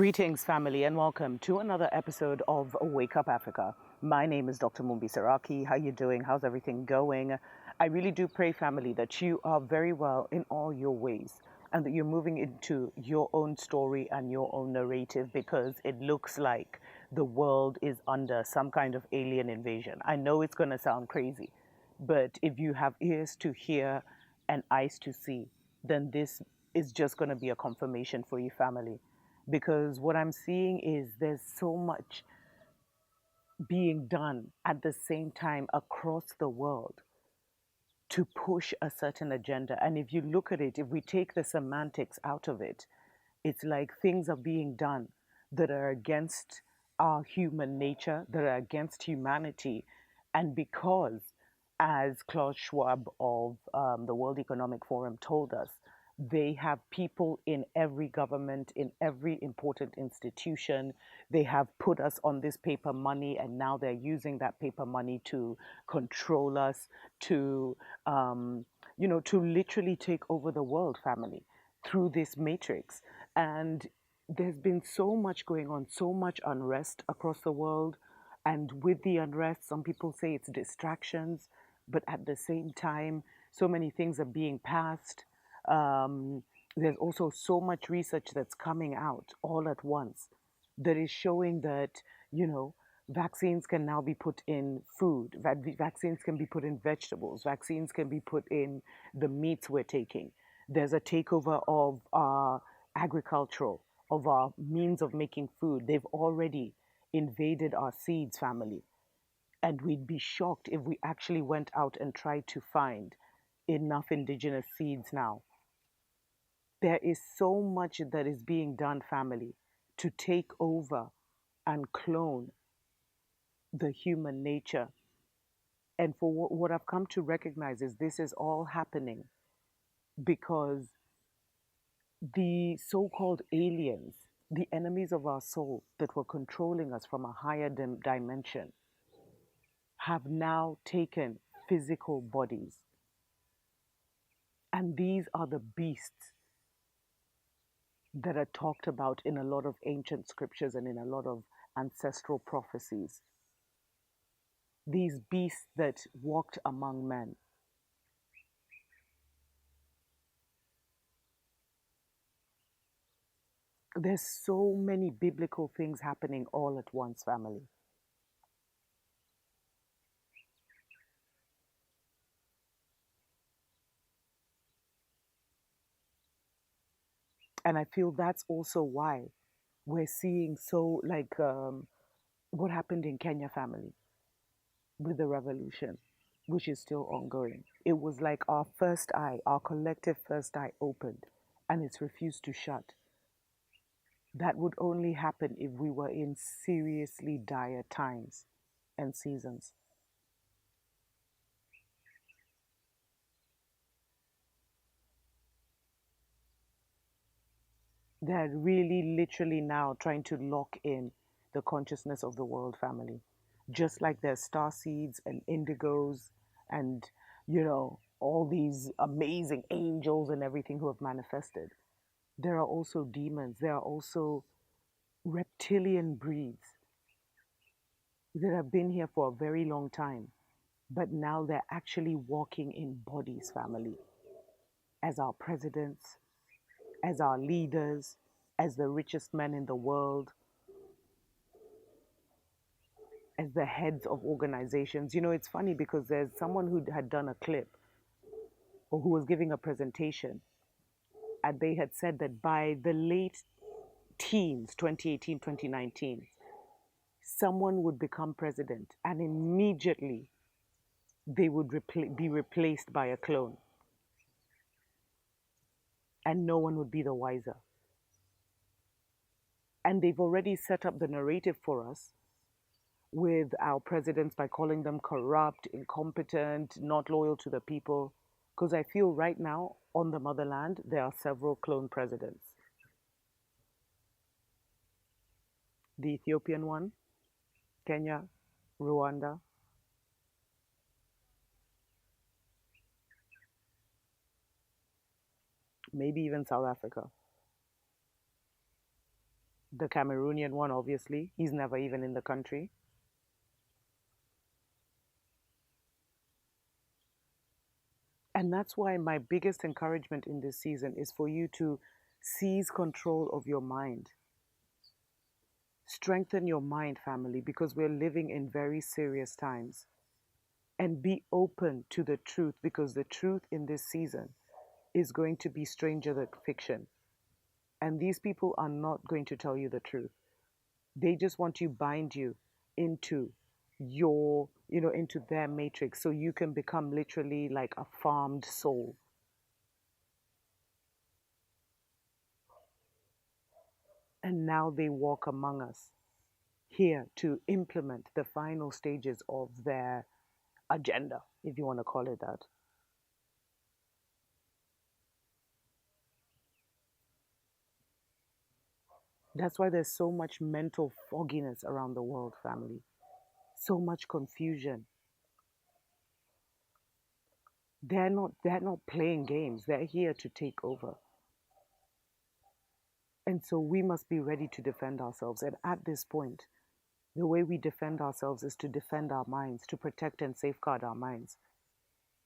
Greetings, family, and welcome to another episode of Wake Up Africa. My name is Dr. Mumbi Saraki. How you doing? How's everything going? I really do pray, family, that you are very well in all your ways and that you're moving into your own story and your own narrative because it looks like the world is under some kind of alien invasion. I know it's going to sound crazy, but if you have ears to hear and eyes to see, then this is just going to be a confirmation for you, family, because what I'm seeing is there's so much being done at the same time across the world to push a certain agenda. And if you look at it, if we take the semantics out of it, it's like things are being done that are against our human nature, that are against humanity. And because, as Klaus Schwab of the World Economic Forum told us, they have people in every government, in every important institution. They have put us on this paper money, and now they're using that paper money to control us, to literally take over the world, family, through this matrix. And there's been so much going on, so much unrest across the world. And with the unrest, some people say it's distractions, but at the same time, so many things are being passed. There's also so much research that's coming out all at once that is showing that, vaccines can now be put in food, vaccines can be put in vegetables, vaccines can be put in the meats we're taking. There's a takeover of our agricultural, of our means of making food. They've already invaded our seeds, family. And we'd be shocked if we actually went out and tried to find enough indigenous seeds now. There is so much that is being done, family, to take over and clone the human nature. And for what I've come to recognize is this is all happening because the so-called aliens, the enemies of our soul that were controlling us from a higher dimension, have now taken physical bodies. And these are the beasts that are talked about in a lot of ancient scriptures and in a lot of ancestral prophecies. These beasts that walked among men. There's so many biblical things happening all at once, family. And I feel that's also why we're seeing what happened in Kenya, family, with the revolution, which is still ongoing. It was like our first eye, our collective first eye opened, and it's refused to shut. That would only happen if we were in seriously dire times and seasons. They're really literally now trying to lock in the consciousness of the world, family. Just like there's star seeds and indigos and, all these amazing angels and everything who have manifested. There are also demons. There are also reptilian breeds that have been here for a very long time, but now they're actually walking in bodies, family, as our presidents, as our leaders, as the richest men in the world, as the heads of organizations. It's funny because there's someone who had done a clip or who was giving a presentation, and they had said that by the late teens, 2018, 2019, someone would become president and immediately they would be replaced by a clone and no one would be the wiser. And they've already set up the narrative for us with our presidents by calling them corrupt, incompetent, not loyal to the people. Because I feel right now on the motherland, there are several clone presidents. The Ethiopian one, Kenya, Rwanda, maybe even South Africa. The Cameroonian one, obviously, he's never even in the country. And that's why my biggest encouragement in this season is for you to seize control of your mind. Strengthen your mind, family, because we're living in very serious times. And be open to the truth, because the truth in this season is going to be stranger than fiction. And these people are not going to tell you the truth. They just want to bind you into into their matrix so you can become literally like a farmed soul. And now they walk among us here to implement the final stages of their agenda, if you want to call it that. That's why there's so much mental fogginess around the world, family. So much confusion. They're not playing games. They're here to take over. And so we must be ready to defend ourselves. And at this point, the way we defend ourselves is to defend our minds, to protect and safeguard our minds,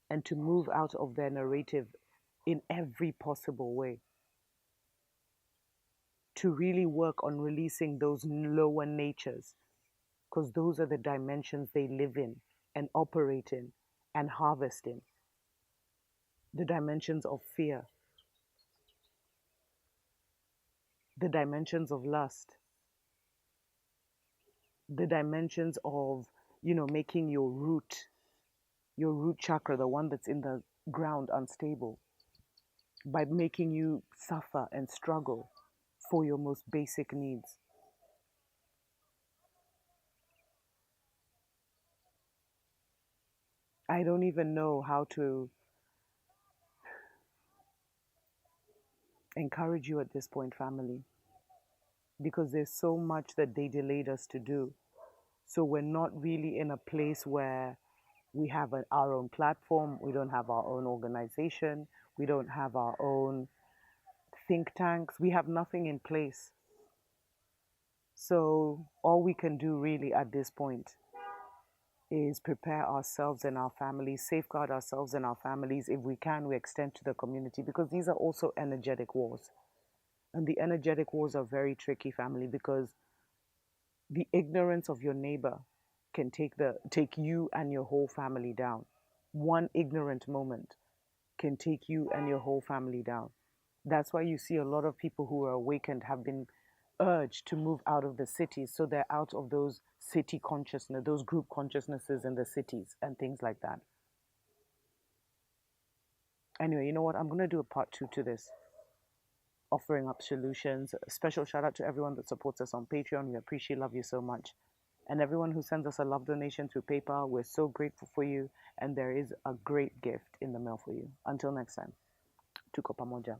and to move out of their narrative in every possible way, to really work on releasing those lower natures, because those are the dimensions they live in and operate in and harvest in. The dimensions of fear, the dimensions of lust, the dimensions of, making your root chakra, the one that's in the ground, unstable, by making you suffer and struggle for your most basic needs. I don't even know how to encourage you at this point, family, because there's so much that they delayed us to do. So we're not really in a place where we have our own platform, we don't have our own organization, we don't have our own think tanks, we have nothing in place. So all we can do really at this point is prepare ourselves and our families, safeguard ourselves and our families. If we can, we extend to the community, because these are also energetic wars. And the energetic wars are very tricky, family, because the ignorance of your neighbor can take you and your whole family down. One ignorant moment can take you and your whole family down. That's why you see a lot of people who are awakened have been urged to move out of the cities, so they're out of those city consciousness, those group consciousnesses in the cities and things like that. Anyway, you know what? I'm going to do a part two to this, offering up solutions. A special shout out to everyone that supports us on Patreon. We appreciate, love you so much. And everyone who sends us a love donation through PayPal, we're so grateful for you. And there is a great gift in the mail for you. Until next time, tuko pamoja.